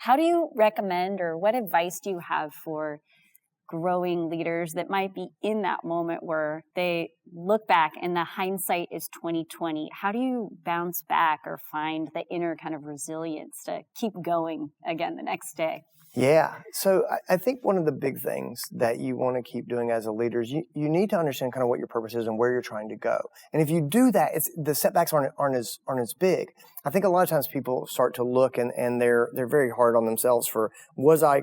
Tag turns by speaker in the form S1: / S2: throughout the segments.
S1: How do you recommend, or what advice do you have for growing leaders that might be in that moment where they look back and the hindsight is 2020? How do you bounce back or find the inner kind of resilience to keep going again the next day?
S2: Yeah. So I think one of the big things that you want to keep doing as a leader is you need to understand kind of what your purpose is and where you're trying to go. And if you do that, the setbacks aren't as big. I think a lot of times people start to look and they're very hard on themselves for, was I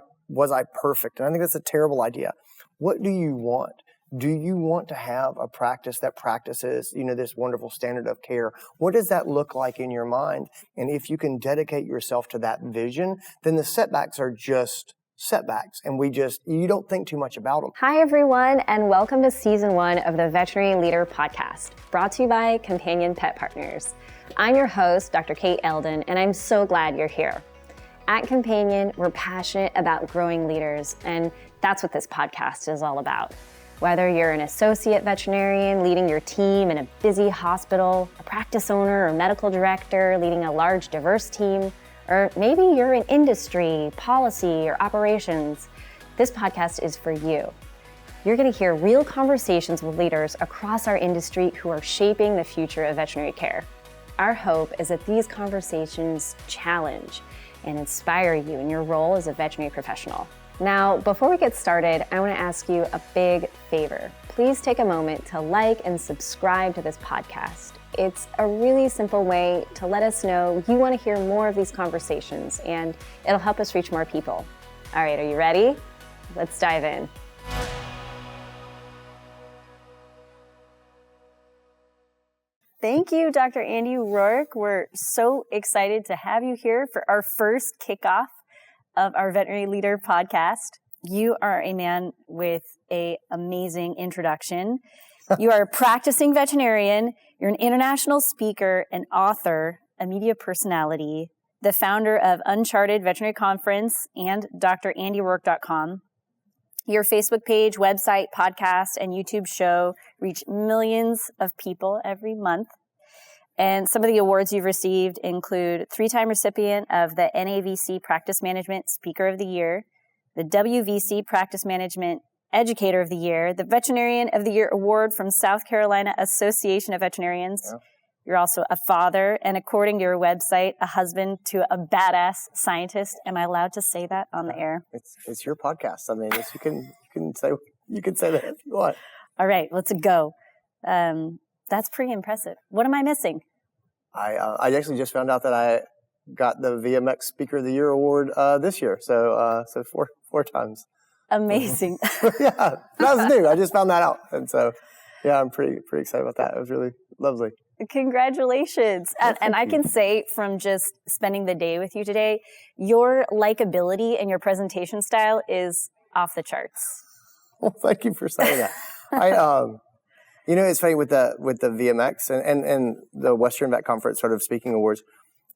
S2: perfect? And I think that's a terrible idea. What do you want? Do you want to have a practice that practices, this wonderful standard of care? What does that look like in your mind? And if you can dedicate yourself to that vision, then the setbacks are just setbacks. And you don't think too much about them.
S3: Hi, everyone, and welcome to Season 1 of the Veterinary Leader Podcast, brought to you by Companion Pet Partners. I'm your host, Dr. Kate Eldon, and I'm so glad you're here. At Companion, we're passionate about growing leaders, and that's what this podcast is all about. Whether you're an associate veterinarian leading your team in a busy hospital, a practice owner or medical director leading a large, diverse team, or maybe you're in industry, policy, or operations, this podcast is for you. You're going to hear real conversations with leaders across our industry who are shaping the future of veterinary care. Our hope is that these conversations challenge and inspire you in your role as a veterinary professional. Now, before we get started, I want to ask you a big favor. Please take a moment to like and subscribe to this podcast. It's a really simple way to let us know you want to hear more of these conversations, and it'll help us reach more people. All right, are you ready? Let's dive in.
S1: Thank you, Dr. Andy Roark. We're so excited to have you here for our first kickoff of our Veterinary Leader podcast. You are a man with an amazing introduction. You are a practicing veterinarian. You're an international speaker, an author, a media personality, the founder of Uncharted Veterinary Conference and DrAndyRoark.com. Your Facebook page, website, podcast, and YouTube show reach millions of people every month. And some of the awards you've received include 3-time recipient of the NAVC Practice Management Speaker of the Year, the WVC Practice Management Educator of the Year, the Veterinarian of the Year Award from South Carolina Association of Veterinarians. Yeah. You're also a father, and according to your website, a husband to a badass scientist. Am I allowed to say that on the air?
S2: It's your podcast. I mean, you can say that if you want.
S1: All right, let's go. That's pretty impressive. What am I missing?
S2: I actually just found out that I got the VMX Speaker of the Year award this year, so four times.
S1: Amazing.
S2: Yeah, that was new. I just found that out, and so yeah, I'm pretty excited about that. It was really lovely.
S1: Congratulations. And I can say from just spending the day with you today, your likability and your presentation style is off the charts.
S2: Well, thank you for saying that. It's funny with the VMX and the Western Vet Conference sort of speaking awards,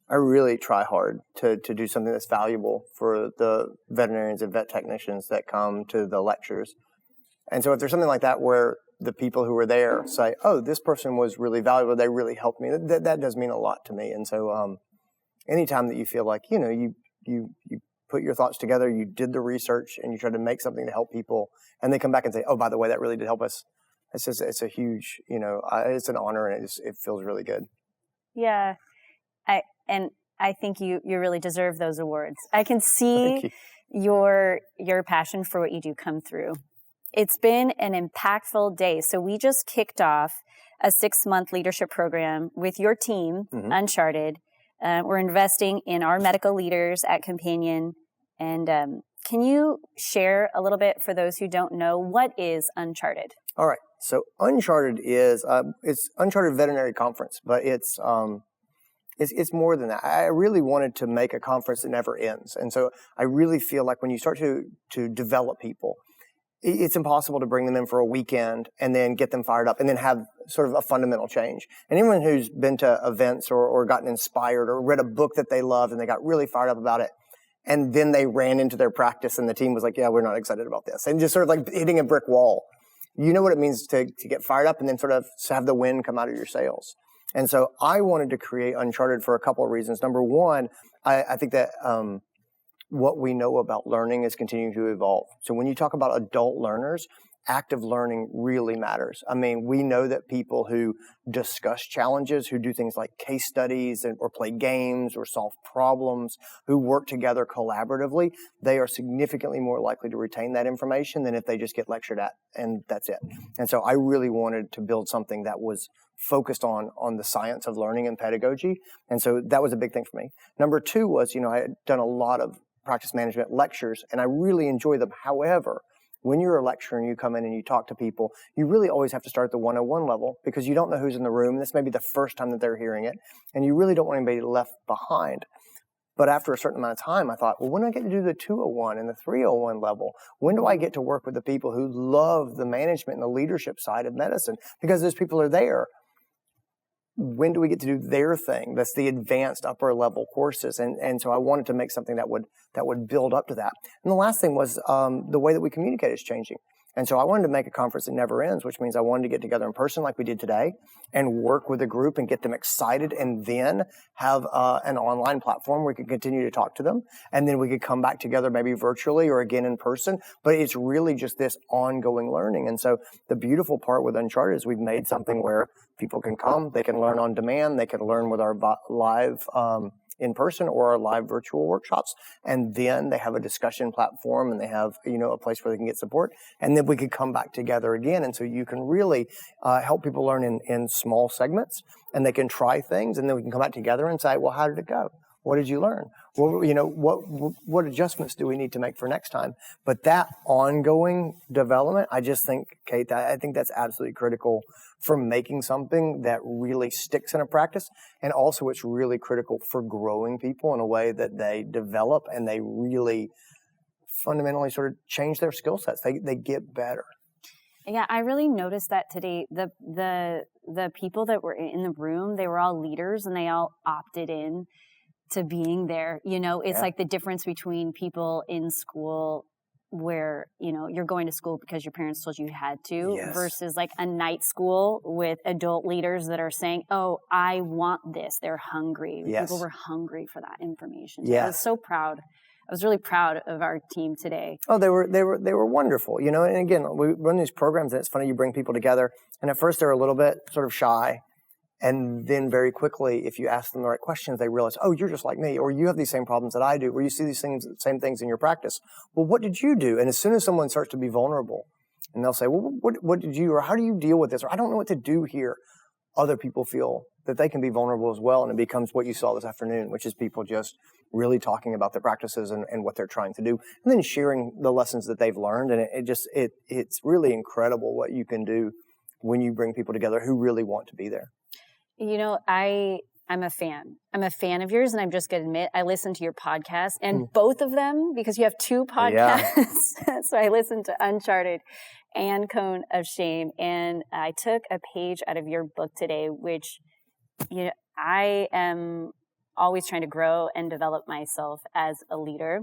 S2: I really try hard to do something that's valuable for the veterinarians and vet technicians that come to the lectures. And so if there's something like that where the people who were there say, oh, this person was really valuable, they really helped me, that does mean a lot to me. And so anytime that you feel like, you put your thoughts together, you did the research, and you try to make something to help people, and they come back and say, oh, by the way, that really did help us. It's a huge, it's an honor, and it feels really good.
S1: Yeah. I think you really deserve those awards. I can see your passion for what you do come through. It's been an impactful day. So we just kicked off a 6-month leadership program with your team, Uncharted. We're investing in our medical leaders at Companion. And can you share a little bit for those who don't know, what is Uncharted?
S2: All right. So Uncharted is it's Uncharted Veterinary Conference, but it's more than that. I really wanted to make a conference that never ends, and so I really feel like when you start to develop people, it's impossible to bring them in for a weekend and then get them fired up and then have sort of a fundamental change. And anyone who's been to events or gotten inspired or read a book that they loved and they got really fired up about it, and then they ran into their practice and the team was like, yeah, we're not excited about this, and just sort of like hitting a brick wall. You know what it means to get fired up and then sort of have the wind come out of your sails. And so I wanted to create Uncharted for a couple of reasons. Number one, I think that what we know about learning is continuing to evolve. So when you talk about adult learners, active learning really matters. I mean, we know that people who discuss challenges, who do things like case studies or play games or solve problems, who work together collaboratively, they are significantly more likely to retain that information than if they just get lectured at and that's it. And so I really wanted to build something that was focused on the science of learning and pedagogy. And so that was a big thing for me. Number two was, I had done a lot of practice management lectures and I really enjoy them. However, when you're a lecturer and you come in and you talk to people, you really always have to start at the 101 level because you don't know who's in the room. This may be the first time that they're hearing it, and you really don't want anybody left behind. But after a certain amount of time, I thought, well, when do I get to do the 201 and the 301 level? When do I get to work with the people who love the management and the leadership side of medicine? Because those people are there. When do we get to do their thing? That's the advanced upper level courses. And so I wanted to make something that would build up to that. And the last thing was the way that we communicate is changing. And so I wanted to make a conference that never ends, which means I wanted to get together in person like we did today and work with a group and get them excited and then have an online platform where we could continue to talk to them. And then we could come back together maybe virtually or again in person. But it's really just this ongoing learning. And so the beautiful part with Uncharted is we've made something where people can come, they can learn on demand, they can learn with our live in person or our live virtual workshops. And then they have a discussion platform and they have, a place where they can get support. And then we could come back together again. And so you can really help people learn in small segments and they can try things and then we can come back together and say, well, how did it go? What did you learn? Well, what adjustments do we need to make for next time? But that ongoing development, I just think, Kate, I think that's absolutely critical for making something that really sticks in a practice. And also it's really critical for growing people in a way that they develop and they really fundamentally sort of change their skill sets. They get better.
S1: Yeah, I really noticed that today. The people that were in the room, they were all leaders and they all opted in to being there. It's like the difference between people in school where, you're going to school because your parents told you had to versus like a night school with adult leaders that are saying, oh, I want this. They're hungry.
S2: Yes.
S1: People were hungry for that information.
S2: Yes.
S1: I was so proud. I was really proud of our team today.
S2: Oh, they were wonderful. And again, we run these programs and it's funny, you bring people together and at first they're a little bit sort of shy. And then very quickly, if you ask them the right questions, they realize, oh, you're just like me, or you have these same problems that I do, or you see these same things in your practice. Well, what did you do? And as soon as someone starts to be vulnerable, and they'll say, well, what did you, or how do you deal with this? Or I don't know what to do here. Other people feel that they can be vulnerable as well, and it becomes what you saw this afternoon, which is people just really talking about their practices and what they're trying to do, and then sharing the lessons that they've learned. And it's really incredible what you can do when you bring people together who really want to be there.
S1: I'm a fan. I'm a fan of yours, and I'm just going to admit, I listen to your podcast, and both of them, because you have two podcasts, so I listened to Uncharted and Cone of Shame, and I took a page out of your book today, which, I am always trying to grow and develop myself as a leader,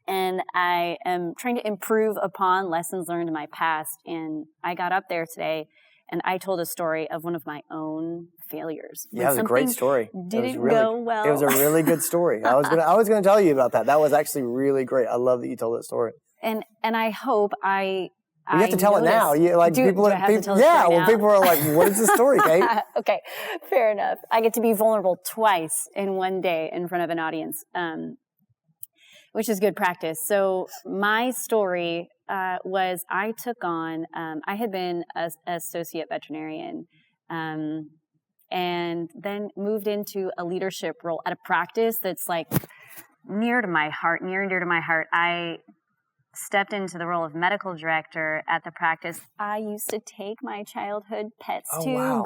S1: and I am trying to improve upon lessons learned in my past, and I got up there today, and I told a story of one of my own failures.
S2: Yeah, it was a great story.
S1: Didn't go well.
S2: It was a really good story. I was gonna tell you about that. That was actually really great. I love that you told that story.
S1: And I hope you
S2: have to tell it now.
S1: Do I have to tell the story now?
S2: People are like, what is the story, Kate?
S1: Okay, fair enough. I get to be vulnerable twice in one day in front of an audience, which is good practice. So my story was I took on, I had been an associate veterinarian and then moved into a leadership role at a practice that's like near and dear to my heart. I stepped into the role of medical director at the practice I used to take my childhood pets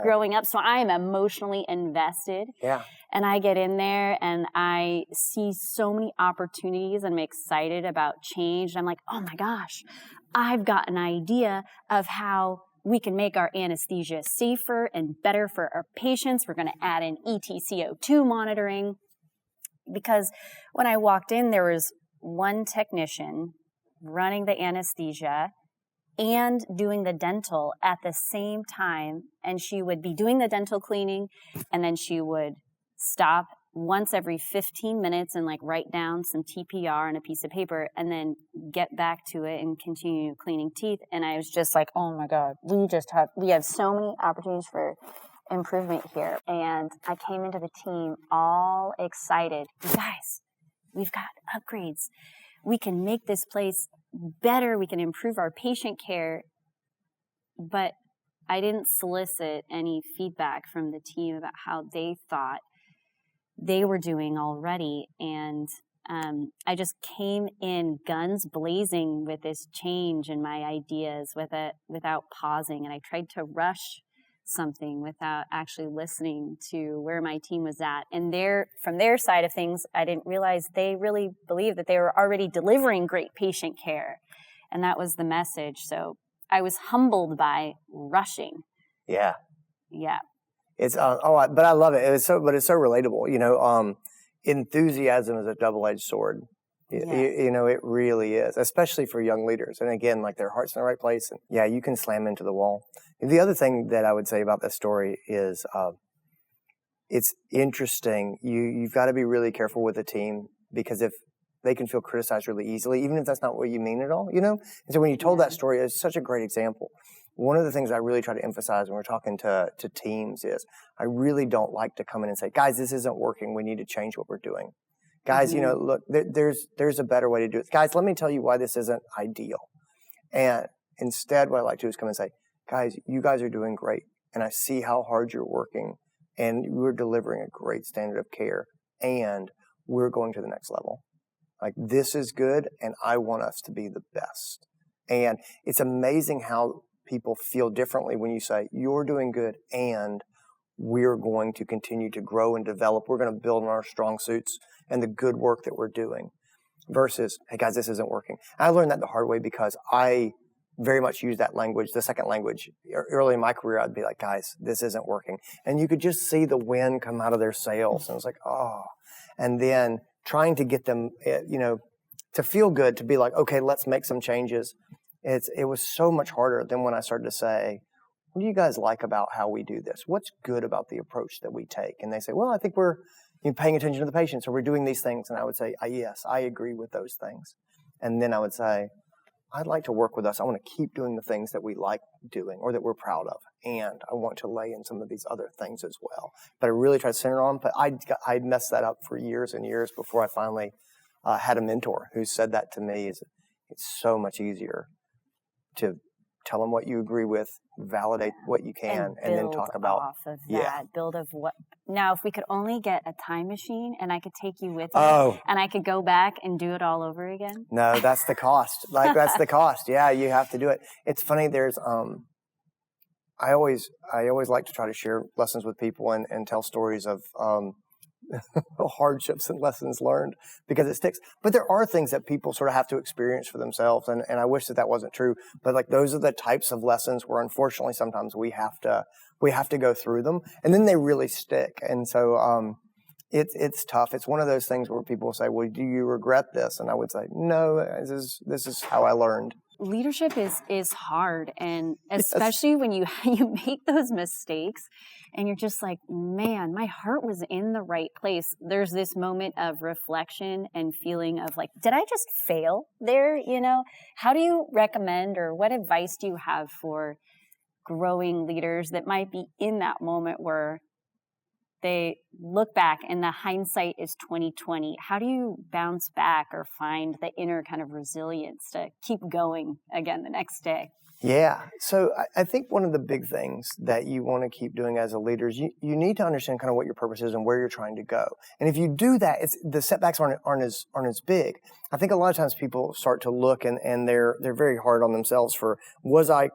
S1: growing up. So I am emotionally invested.
S2: Yeah.
S1: And I get in there and I see so many opportunities and I'm excited about change. I'm like, oh my gosh, I've got an idea of how we can make our anesthesia safer and better for our patients. We're going to add in ETCO2 monitoring. Because when I walked in, there was one technician running the anesthesia and doing the dental at the same time. And she would be doing the dental cleaning and then she would stop once every 15 minutes and like write down some TPR on a piece of paper and then get back to it and continue cleaning teeth. And I was just like, oh my God, we have so many opportunities for improvement here. And I came into the team all excited. You guys, we've got upgrades. We can make this place better. We can improve our patient care. But I didn't solicit any feedback from the team about how they thought they were doing already. And I just came in guns blazing with this change in my ideas without pausing. And I tried to rush something without actually listening to where my team was at. And from their side of things, I didn't realize they really believed that they were already delivering great patient care. And that was the message. So I was humbled by rushing.
S2: Yeah.
S1: Yeah.
S2: It's but I love it. It's so relatable. Enthusiasm is a double-edged sword.
S1: Yeah.
S2: It really is, especially for young leaders. And again, like their heart's in the right place. And yeah, you can slam into the wall. And the other thing that I would say about this story is, it's interesting. You've got to be really careful with the team, because if they can feel criticized really easily, even if that's not what you mean at all, And so when you told that story, it's such a great example. One of the things I really try to emphasize when we're talking to teams is I really don't like to come in and say, guys, this isn't working. We need to change what we're doing. Guys, look, there's a better way to do it. Guys, let me tell you why this isn't ideal. And instead, what I like to do is come and say, guys, you guys are doing great. And I see how hard you're working. And we're delivering a great standard of care. And we're going to the next level. Like, this is good, and I want us to be the best. And it's amazing how people feel differently when you say, you're doing good, and we're going to continue to grow and develop. We're going to build on our strong suits and the good work that we're doing, versus, hey, guys, this isn't working. I learned that the hard way because I very much use that language, the second language. Early in my career, I'd be like, guys, this isn't working. And you could just see the wind come out of their sails. And I was like, oh. And then trying to get them, to feel good, to be like, okay, let's make some changes. It was so much harder than when I started to say, what do you guys like about how we do this? What's good about the approach that we take? And they say, well, I think we're paying attention to the patients, or we're doing these things. And I would say, yes, I agree with those things. And then I would say, I'd like to work with us. I want to keep doing the things that we like doing or that we're proud of. And I want to lay in some of these other things as well. But I really tried to center on, but I'd messed that up for years and years before I finally had a mentor who said that to me. It's so much easier to tell them what you agree with, validate what you can, and then talk about
S1: off of that. Build of what. Now, if we could only get a time machine and I could take you with me, and I could go back and do it all over again.
S2: No, that's the cost. That's the cost. Yeah, you have to do it. It's funny. There's I always like to try to share lessons with people and tell stories of hardships and lessons learned, because it sticks. But there are things that people sort of have to experience for themselves, and I wish that wasn't true. But like, those are the types of lessons where unfortunately sometimes we have to go through them, and then they really stick. And so it's tough. It's one of those things where people say, well, do you regret this? And I would say, no, this is how I learned.
S1: Leadership is hard, and especially when you make those mistakes and you're just like, man, my heart was in the right place. There's this moment of reflection and feeling of like, did I just fail there? How do you recommend, or what advice do you have for growing leaders that might be in that moment where they look back and the hindsight is 20/20? How do you bounce back or find the inner kind of resilience to keep going again the next day?
S2: Yeah. So I think one of the big things that you want to keep doing as a leader is you need to understand kind of what your purpose is and where you're trying to go. And if you do that, the setbacks aren't as big. I think a lot of times people start to look and they're very hard on themselves for, was I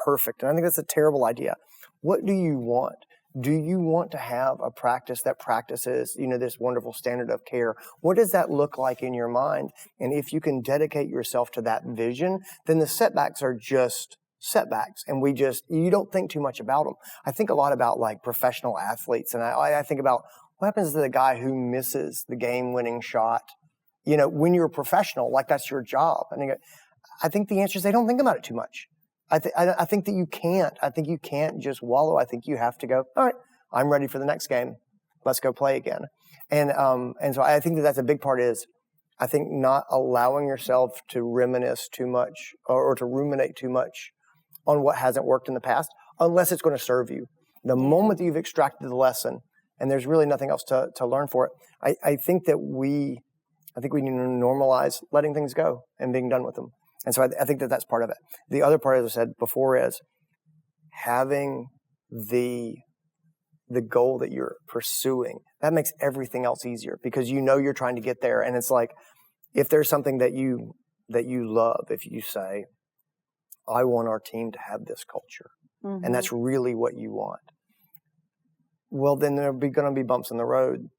S2: perfect? And I think that's a terrible idea. What do you want? Do you want to have a practice that practices, this wonderful standard of care? What does that look like in your mind? And if you can dedicate yourself to that vision, then the setbacks are just setbacks. And you don't think too much about them. I think a lot about like professional athletes. And I think about what happens to the guy who misses the game-winning shot, when you're a professional, like that's your job. And I think the answer is they don't think about it too much. I think that you can't. I think you can't just wallow. I think you have to go, all right, I'm ready for the next game. Let's go play again. And so I think that's a big part is, I think not allowing yourself to reminisce too much or to ruminate too much on what hasn't worked in the past, unless it's going to serve you. The moment that you've extracted the lesson and there's really nothing else to learn for it, I think we need to normalize letting things go and being done with them. And so I think that's part of it. The other part, as I said before, is having the goal that you're pursuing. That makes everything else easier because you know you're trying to get there. And it's like, if there's something that you love, if you say, I want our team to have this culture, and that's really what you want, well, then there'll be going to be bumps in the road.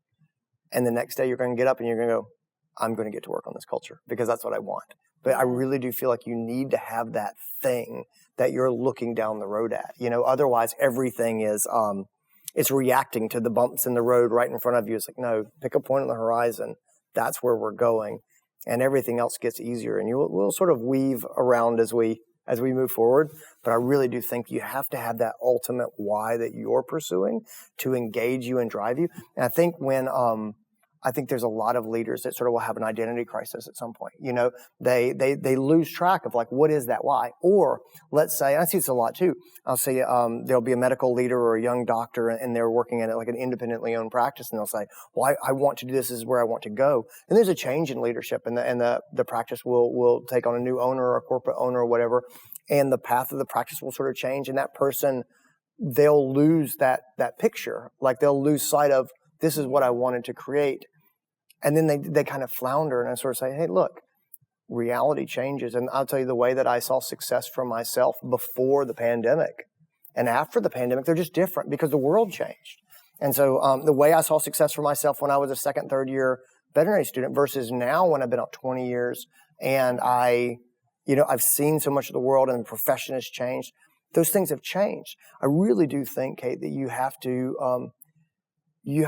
S2: And the next day you're going to get up and you're going to go, I'm going to get to work on this culture because that's what I want. But I really do feel like you need to have that thing that you're looking down the road at. Otherwise everything is, it's reacting to the bumps in the road right in front of you. It's like, no, pick a point on the horizon. That's where we're going. And everything else gets easier. And we'll sort of weave around as we move forward. But I really do think you have to have that ultimate why that you're pursuing to engage you and drive you. And I think I think there's a lot of leaders that sort of will have an identity crisis at some point. They lose track of like, what is that why? Or let's say, I see this a lot too. I'll say there'll be a medical leader or a young doctor and they're working at like an independently owned practice and they'll say, well, I want to do this. This is where I want to go. And there's a change in leadership and the practice will take on a new owner or a corporate owner or whatever. And the path of the practice will sort of change. And that person, they'll lose that picture. Like they'll lose sight of, this is what I wanted to create. And then they kind of flounder and I sort of say, hey, look, reality changes. And I'll tell you the way that I saw success for myself before the pandemic and after the pandemic, they're just different because the world changed. And so the way I saw success for myself when I was a second, third year veterinary student versus now when I've been out 20 years and I've seen so much of the world and the profession has changed. Those things have changed. I really do think, Kate, that you have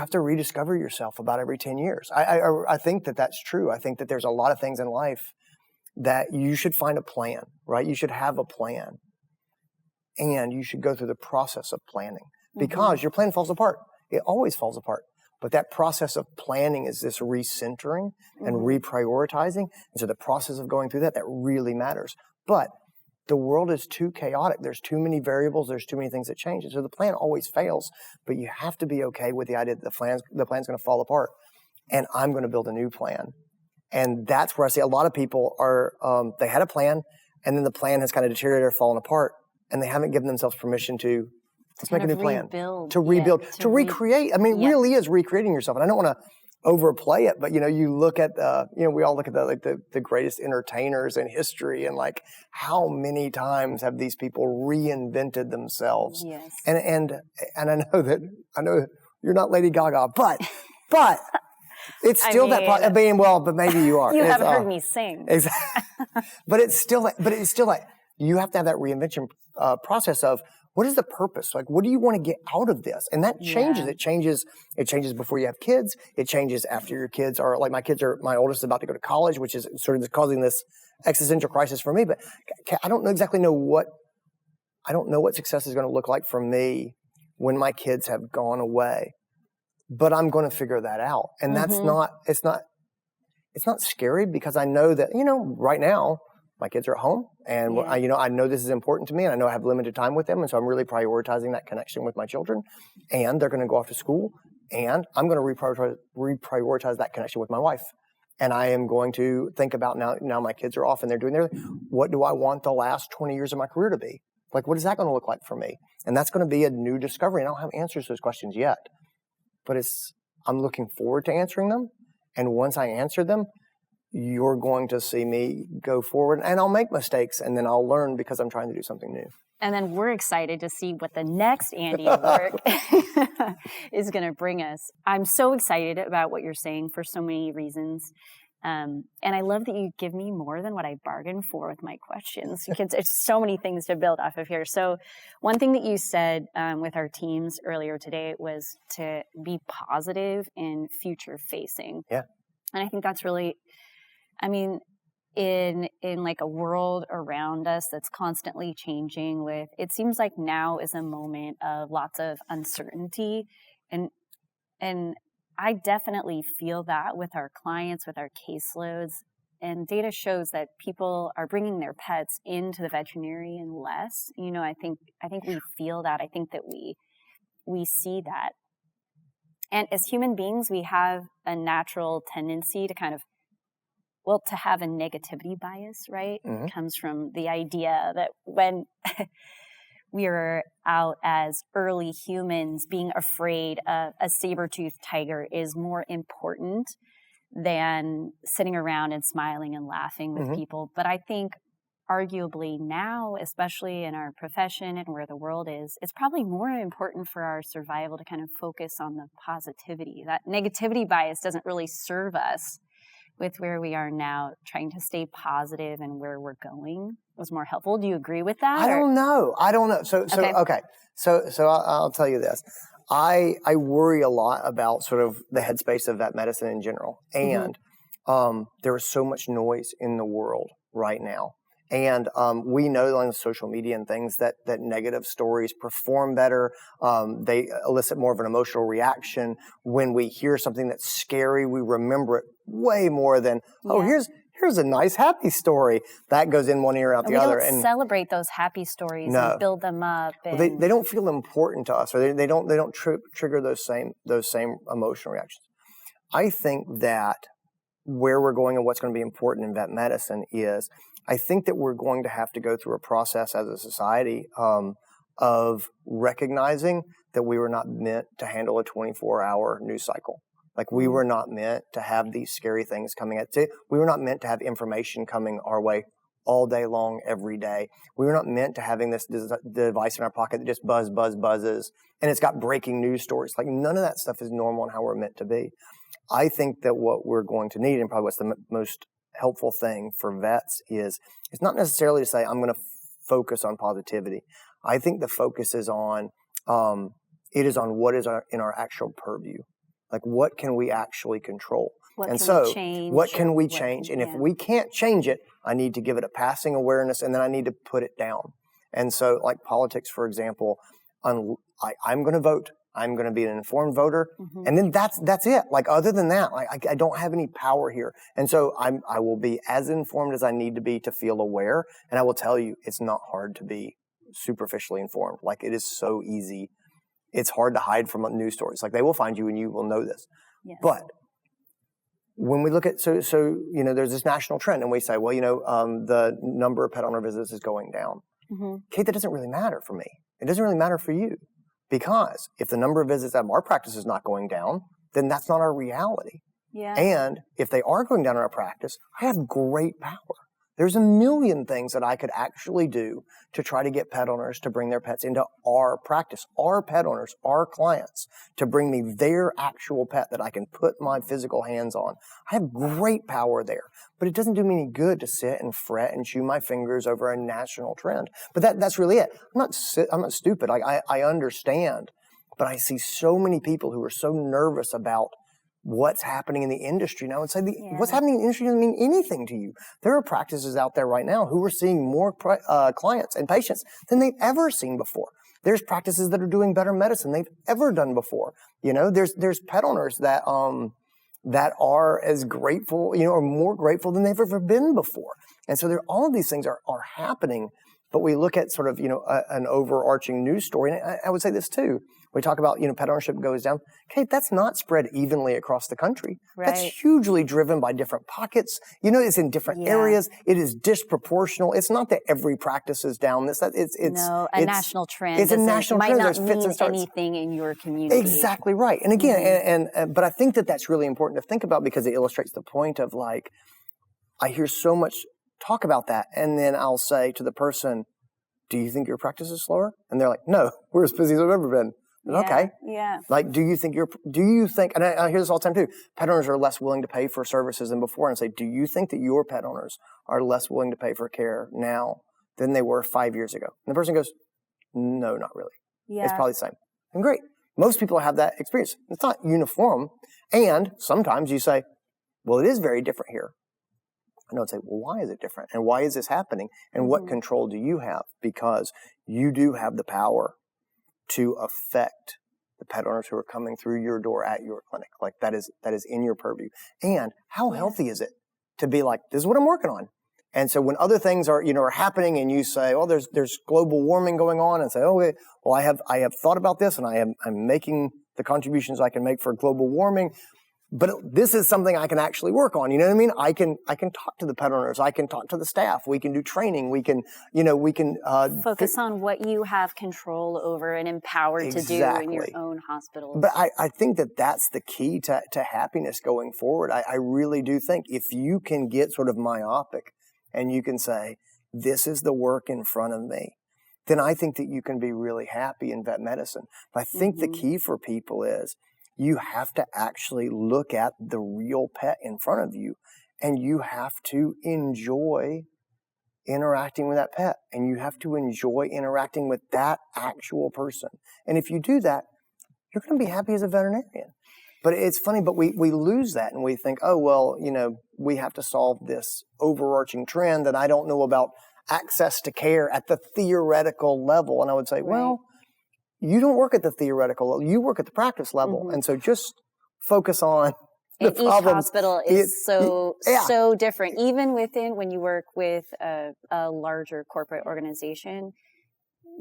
S2: to rediscover yourself about every 10 years. I think that that's true. I think that there's a lot of things in life that you should find a plan, right? You should have a plan. And you should go through the process of planning because your plan falls apart. It always falls apart. But that process of planning is this recentering and reprioritizing. And so the process of going through that really matters. But the world is too chaotic. There's too many variables. There's too many things that change. And so the plan always fails, but you have to be okay with the idea that the plan's going to fall apart and I'm going to build a new plan. And that's where I see a lot of people are, they had a plan and then the plan has kind of deteriorated or fallen apart and they haven't given themselves permission to let's make a new plan. To rebuild, to recreate. I mean, it really is recreating yourself. And I don't want to overplay it, but you look at we all look at the greatest entertainers in history and like how many times have these people reinvented themselves? Yes. And I know you're not Lady Gaga, but it's still but maybe you are.
S1: You haven't heard me sing.
S2: Exactly. but it's still like you have to have that reinvention process of what is the purpose? Like, what do you want to get out of this? And that changes. Yeah. It changes before you have kids. It changes after your kids are like my oldest is about to go to college, which is sort of causing this existential crisis for me. But I don't know what success is going to look like for me when my kids have gone away. But I'm going to figure that out. And it's not scary because I know that, right now, my kids are at home and I know this is important to me and I know I have limited time with them. And so I'm really prioritizing that connection with my children and they're going to go off to school and I'm going to reprioritize that connection with my wife. And I am going to think about now my kids are off and they're doing what do I want the last 20 years of my career to be? Like, what is that going to look like for me? And that's going to be a new discovery. And I don't have answers to those questions yet, but I'm looking forward to answering them. And once I answer them, you're going to see me go forward and I'll make mistakes and then I'll learn because I'm trying to do something new.
S1: And then we're excited to see what the next Andy Roark is going to bring us. I'm so excited about what you're saying for so many reasons. And I love that you give me more than what I bargained for with my questions because there's so many things to build off of here. So one thing that you said with our teams earlier today was to be positive and future facing.
S2: Yeah.
S1: And I think that's really, in like a world around us that's constantly changing with, it seems like now is a moment of lots of uncertainty and I definitely feel that with our clients, with our caseloads. And data shows that people are bringing their pets into the veterinarian less. I think we feel that. I think that we see that. And as human beings, we have a natural tendency to to have a negativity bias, right?
S2: Mm-hmm.
S1: It comes from the idea that when we are out as early humans, being afraid of a saber-toothed tiger is more important than sitting around and smiling and laughing with people. But I think arguably now, especially in our profession and where the world is, it's probably more important for our survival to kind of focus on the positivity. That negativity bias doesn't really serve us with where we are now. Trying to stay positive and where we're going was more helpful. Do you agree with that?
S2: I don't know. Okay. So I'll tell you this. I worry a lot about sort of the headspace of vet medicine in general. And there is so much noise in the world right now. And we know on social media and things that negative stories perform better. They elicit more of an emotional reaction. When we hear something that's scary, we remember it way more than, here's a nice, happy story. That goes in one ear, out the other.
S1: And celebrate those happy stories and build them up.
S2: And well, they don't feel important to us, or they don't trigger those same emotional reactions. I think that where we're going and what's going to be important in vet medicine is, I think that we're going to have to go through a process as a society of recognizing that we were not meant to handle a 24-hour news cycle. Like, we were not meant to have these scary things coming at us. We were not meant to have information coming our way all day long, every day. We were not meant to having this device in our pocket that just buzzes, and it's got breaking news stories. Like, none of that stuff is normal and how we're meant to be. I think that what we're going to need, and probably what's the most helpful thing for vets, is it's not necessarily to say, I'm going to focus on positivity. I think the focus is on, it is on what is in our actual purview. Like, what can we actually control?
S1: What can we change?
S2: And if we can't change it, I need to give it a passing awareness, and then I need to put it down. And so, like politics, for example, I'm going to vote. I'm going to be an informed voter. And then that's it. Like, other than that, I don't have any power here. And so I will be as informed as I need to be to feel aware. And I will tell you, it's not hard to be superficially informed. Like, it is so easy. It's hard to hide from news stories. Like, they will find you and you will know this.
S1: Yes.
S2: But when we look at, so there's this national trend, and we say, well, the number of pet owner visits is going down. Kate, that doesn't really matter for me. It doesn't really matter for you. Because if the number of visits at our practice is not going down, then that's not our reality.
S1: Yeah.
S2: And if they are going down in our practice, I have great power. There's a million things that I could actually do to try to get pet owners to bring their pets into our practice, our pet owners, our clients, to bring me their actual pet that I can put my physical hands on. I have great power there, but it doesn't do me any good to sit and fret and chew my fingers over a national trend. But that's really it. I'm not stupid. I understand, but I see so many people who are so nervous about what's happening in the industry now, and say what's happening in the industry doesn't mean anything to you. There are practices out there right now who are seeing more clients and patients than they've ever seen before. There's practices that are doing better medicine they've ever done before. There's pet owners that are as grateful, or more grateful than they've ever been before. And so all of these things are happening. But we look at sort of, an overarching news story. And I would say this too. We talk about, pet ownership goes down. Okay, that's not spread evenly across the country.
S1: Right.
S2: That's hugely driven by different pockets. It's in different areas. It is disproportional. It's not that every practice is down. It's
S1: a national trend.
S2: It's a national trend.
S1: Might not mean anything in your community.
S2: Exactly right. And again, but I think that's really important to think about, because it illustrates the point of, like, I hear so much talk about that, and then I'll say to the person, do you think your practice is slower? And they're like, no, we're as busy as I've ever been. Okay.
S1: Yeah.
S2: Like, do you think, and I hear this all the time too, pet owners are less willing to pay for services than before, and say, do you think that your pet owners are less willing to pay for care now than they were 5 years ago? And the person goes, no, not really.
S1: Yeah.
S2: It's probably the same. And great. Most people have that experience. It's not uniform. And sometimes you say, well, it is very different here. And I would say, well, why is it different? And why is this happening? And what control do you have? Because you do have the power to affect the pet owners who are coming through your door at your clinic. Like that is in your purview. And how healthy is it to be like, this is what I'm working on. And so when other things are happening and you say, oh, there's global warming going on, and say, oh, well, I have thought about this and I'm making the contributions I can make for global warming, but this is something I can actually work on. You know what I mean? I can talk to the pet owners. I can talk to the staff. We can do training. We can
S1: focus on what you have control over and empowered to do in your own hospitals.
S2: But I think that that's the key to happiness going forward. I really do think if you can get sort of myopic and you can say, this is the work in front of me, then I think that you can be really happy in vet medicine. But I think the key for people is you have to actually look at the real pet in front of you, and you have to enjoy interacting with that pet, and you have to enjoy interacting with that actual person. And if you do that, you're going to be happy as a veterinarian. But it's funny, but we lose that, and we think, oh, well, we have to solve this overarching trend that I don't know about access to care at the theoretical level. And I would say, well, you don't work at the theoretical level, you work at the practice level. And so just focus on the problems.
S1: Each hospital is so different. Even when you work with a larger corporate organization,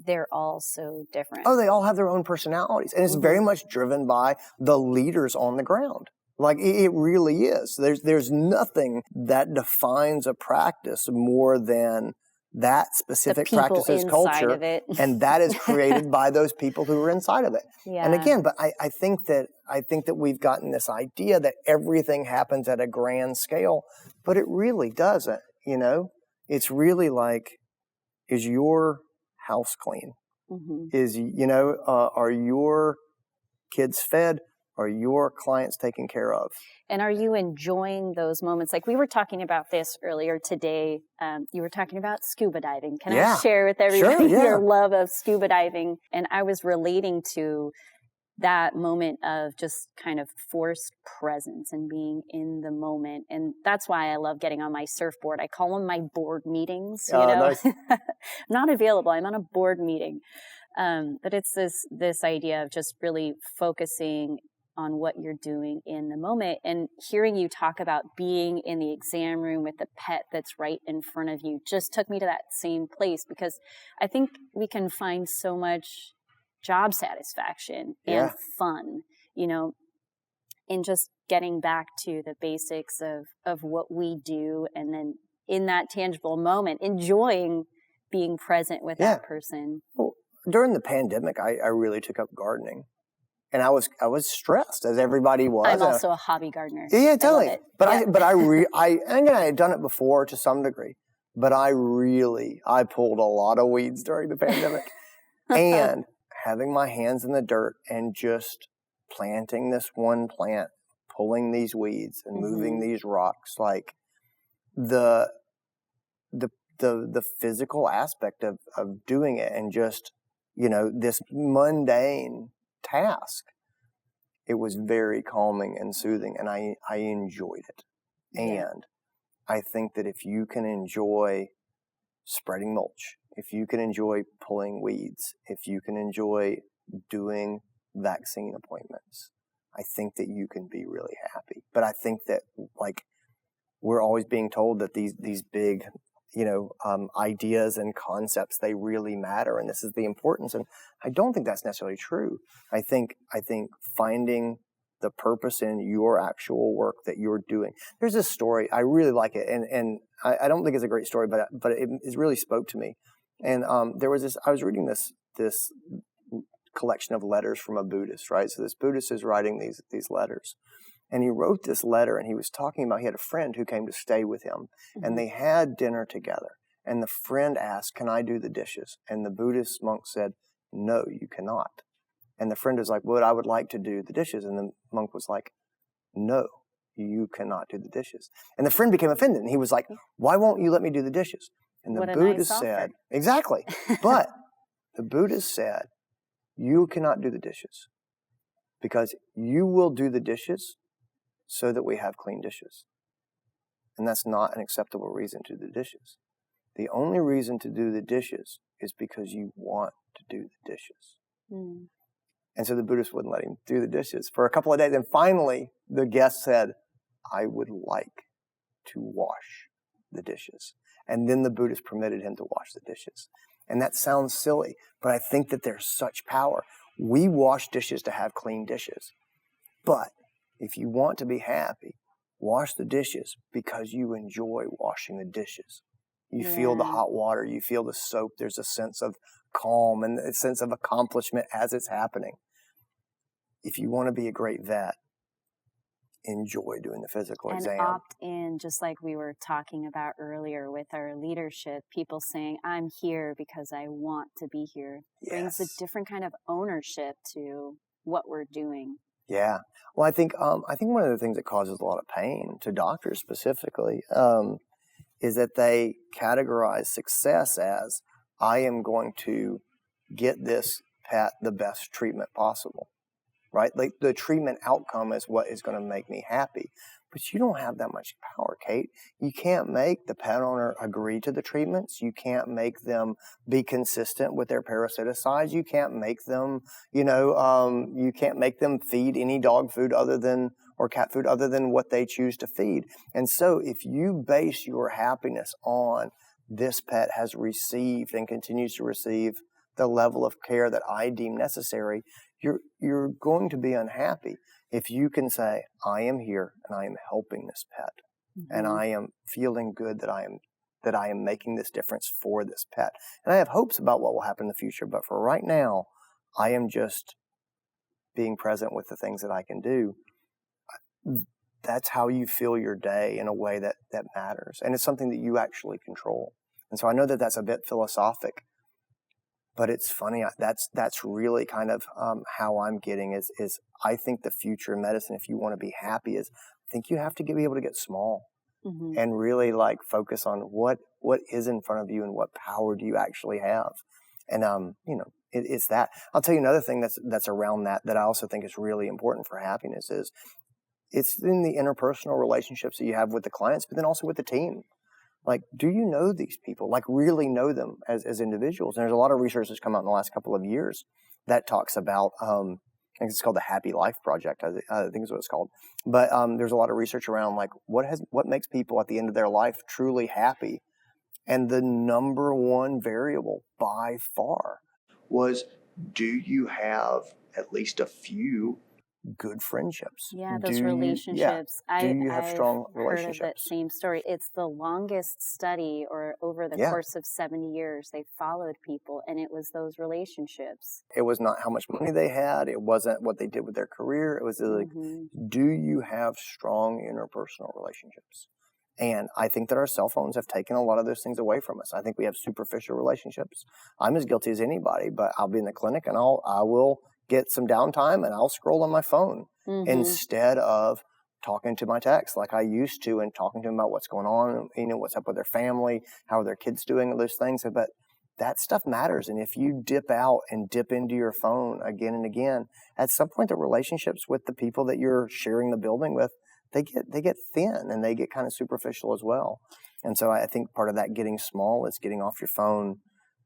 S1: they're all so different.
S2: Oh, they all have their own personalities. And it's very much driven by the leaders on the ground. Like it really is. There's nothing that defines a practice more than that specific practice's culture, and that is created by those people who are inside of it. Yeah. And again, but I think that we've gotten this idea that everything happens at a grand scale, but it really doesn't. It's really like, is your house clean? Is are your kids fed? Are your clients taken care of?
S1: And are you enjoying those moments? Like we were talking about this earlier today. You were talking about scuba diving. Can I share with everybody your love of scuba diving? And I was relating to that moment of just kind of forced presence and being in the moment. And that's why I love getting on my surfboard. I call them my board meetings.
S2: Nice.
S1: I'm not available. I'm on a board meeting. But it's this idea of just really focusing on what you're doing in the moment, and hearing you talk about being in the exam room with the pet that's right in front of you just took me to that same place, because I think we can find so much job satisfaction and fun, in just getting back to the basics of what we do, and then in that tangible moment, enjoying being present with that person.
S2: Well, during the pandemic, I really took up gardening. And I was stressed, as everybody was.
S1: I'm also a hobby gardener.
S2: Yeah, totally. But I had done it before to some degree, but I pulled a lot of weeds during the pandemic, and having my hands in the dirt and just planting this one plant, pulling these weeds and moving these rocks, like the physical aspect of doing it, and just this mundane task, it was very calming and soothing, and I enjoyed it. And I think that if you can enjoy spreading mulch, if you can enjoy pulling weeds, if you can enjoy doing vaccine appointments, I think that you can be really happy. But I think that we're always being told that these big ideas and concepts, they really matter, and this is the importance. And I don't think that's necessarily true. I think finding the purpose in your actual work that you're doing. There's this story, I really like it, and I don't think it's a great story, but it really spoke to me. And there was this, I was reading this collection of letters from a Buddhist, right? So this Buddhist is writing these letters. And he wrote this letter, and he was talking about, he had a friend who came to stay with him, and they had dinner together. And the friend asked, "Can I do the dishes?" And the Buddhist monk said, "No, you cannot." And the friend was like, "Well, I would like to do the dishes." And the monk was like, "No, you cannot do the dishes." And the friend became offended, and he was like, "Why won't you let me do the dishes?" And the Buddhist said, exactly. But the Buddhist said, "You cannot do the dishes because you will do the dishes so that we have clean dishes. And that's not an acceptable reason to do the dishes. The only reason to do the dishes is because you want to do the dishes." And so the Buddhist wouldn't let him do the dishes for a couple of days. And finally, the guest said, I would like to wash the dishes. And then the Buddhist permitted him to wash the dishes. And that sounds silly, but I think that there's such power. We wash dishes to have clean dishes. But if you want to be happy, wash the dishes because you enjoy washing the dishes. You feel the hot water, you feel the soap. There's a sense of calm and a sense of accomplishment as it's happening. If you want to be a great vet, enjoy doing the physical exam.
S1: And opt in, just like we were talking about earlier with our leadership, people saying, I'm here because I want to be here. Brings a different kind of ownership to what we're doing.
S2: Yeah. Well, I think one of the things that causes a lot of pain to doctors specifically is that they categorize success as, I am going to get this pet the best treatment possible, right? Like the treatment outcome is what is going to make me happy. But you don't have that much power, Kate. You can't make the pet owner agree to the treatments. You can't make them be consistent with their parasiticides. You can't make them, you can't make them feed any dog food or cat food other than what they choose to feed. And so if you base your happiness on this pet has received and continues to receive the level of care that I deem necessary, you're going to be unhappy. If you can say, I am here and I am helping this pet, and I am feeling good that I am making this difference for this pet. And I have hopes about what will happen in the future, but for right now, I am just being present with the things that I can do. That's how you feel your day in a way that matters. And it's something that you actually control. And so I know that that's a bit philosophic, but it's funny. That's really kind of how I'm getting is I think the future of medicine, if you want to be happy, is I think you have to be able to get small and really like focus on what is in front of you and what power do you actually have. And it's that. I'll tell you another thing that's around that I also think is really important for happiness is it's in the interpersonal relationships that you have with the clients, but then also with the team. Like, do you know these people? Like, really know them as individuals? And there's a lot of research that's come out in the last couple of years that talks about, I think it's called the Happy Life Project, I think is what it's called. But there's a lot of research around, like, what makes people at the end of their life truly happy? And the number one variable by far was, do you have at least a few good friendships?
S1: Yeah, those relationships.
S2: Do you have strong
S1: relationships?
S2: relationships?
S1: Heard of that same story. It's the longest study, or over the course of 70 years, they followed people, and it was those relationships.
S2: It was not how much money they had. It wasn't what they did with their career. It was like, do you have strong interpersonal relationships? And I think that our cell phones have taken a lot of those things away from us. I think we have superficial relationships. I'm as guilty as anybody, but I'll be in the clinic and I will get some downtime and I'll scroll on my phone instead of talking to my text like I used to and talking to them about what's going on, what's up with their family, how are their kids doing, those things. But that stuff matters. And if you dip out and dip into your phone again and again, at some point the relationships with the people that you're sharing the building with, they get thin and they get kind of superficial as well. And so I think part of that getting small is getting off your phone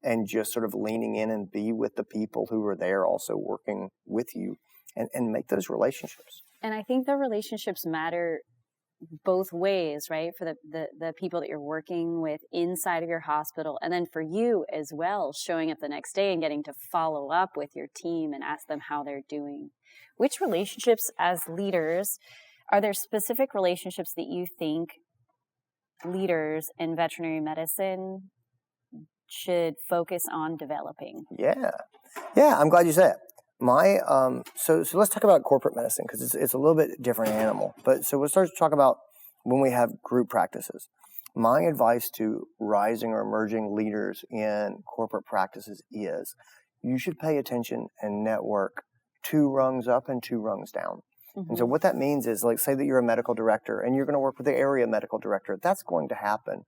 S2: and just sort of leaning in and be with the people who are there also working with you and make those relationships.
S1: And I think the relationships matter both ways, right? For the people that you're working with inside of your hospital, and then for you as well, showing up the next day and getting to follow up with your team and ask them how they're doing. Which relationships as leaders, are there specific relationships that you think leaders in veterinary medicine should focus on developing?
S2: Yeah, I'm glad you said it. So let's talk about corporate medicine because it's a little bit different animal. But so we'll start to talk about when we have group practices. My advice to rising or emerging leaders in corporate practices is you should pay attention and network 2 rungs up and 2 rungs down. And so what that means is, like, say that you're a medical director and you're going to work with the area medical director. That's going to happen.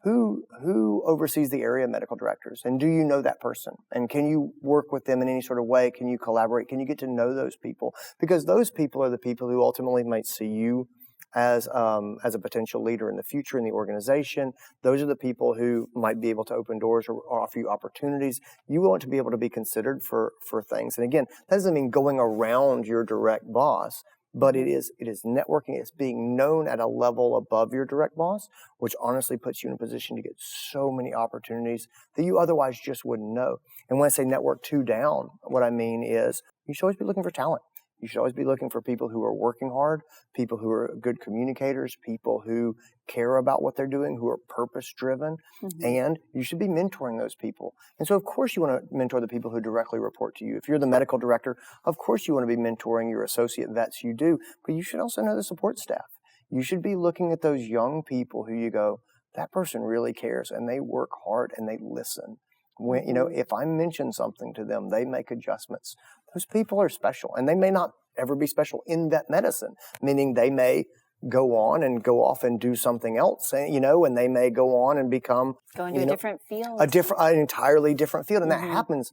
S2: Who oversees the area medical directors? And do you know that person? And can you work with them in any sort of way? Can you collaborate? Can you get to know those people? Because those people are the people who ultimately might see you as a potential leader in the future in the organization. Those are the people who might be able to open doors or offer you opportunities. You want to be able to be considered for things. And again, that doesn't mean going around your direct boss, but it is networking. It's being known at a level above your direct boss, which honestly puts you in a position to get so many opportunities that you otherwise just wouldn't know. And when I say network 2 down, what I mean is you should always be looking for talent. You should always be looking for people who are working hard, people who are good communicators, people who care about what they're doing, who are purpose-driven, and you should be mentoring those people. And so, of course, you want to mentor the people who directly report to you. If you're the medical director, of course you want to be mentoring your associate vets, you do, but you should also know the support staff. You should be looking at those young people who you go, that person really cares, and they work hard, and they listen. When, if I mention something to them, they make adjustments. Those people are special, and they may not ever be special in vet medicine, meaning they may go on and go off and do something else, and they may go on and become
S1: go into a different field,
S2: an entirely different field, and that happens.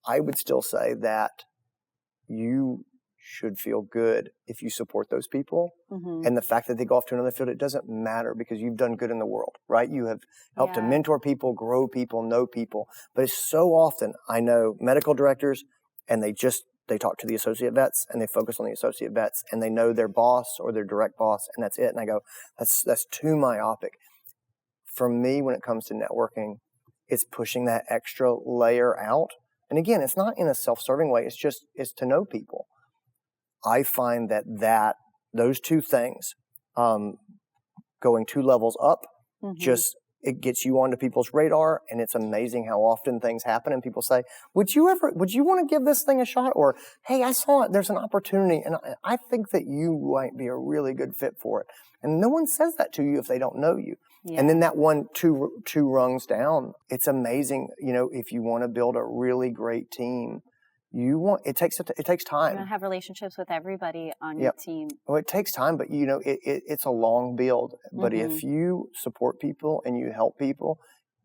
S2: I would still say that you should feel good if you support those people, and the fact that they go off to another field, it doesn't matter because you've done good in the world, right? You have helped to mentor people, grow people, know people. But it's so often, I know medical directors, and they talk to the associate vets and they focus on the associate vets and they know their boss or their direct boss, and that's it. And I go, that's too myopic. For me, when it comes to networking, it's pushing that extra layer out. And again, it's not in a self-serving way. It's to know people. I find that those two things, going 2 levels up, it gets you onto people's radar, and it's amazing how often things happen and people say, would you want to give this thing a shot? Or, hey, I saw it, there's an opportunity, and I think that you might be a really good fit for it. And no one says that to you if they don't know you. Yeah. And then that two rungs down, it's amazing, if you want to build a really great team, it takes time.
S1: You want to have relationships with everybody on your team.
S2: Well, it takes time, but it's a long build. But if you support people and you help people,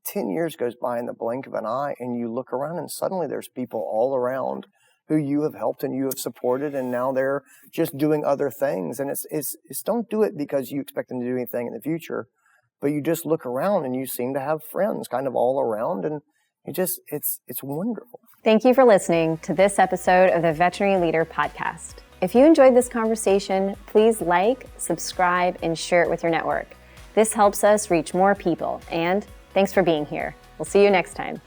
S2: 10 years goes by in the blink of an eye, and you look around and suddenly there's people all around who you have helped and you have supported, and now they're just doing other things. And it's don't do it because you expect them to do anything in the future, but you just look around and you seem to have friends kind of all around, and it's wonderful.
S3: Thank you for listening to this episode of the Veterinary Leader Podcast. If you enjoyed this conversation, please like, subscribe, and share it with your network. This helps us reach more people, and thanks for being here. We'll see you next time.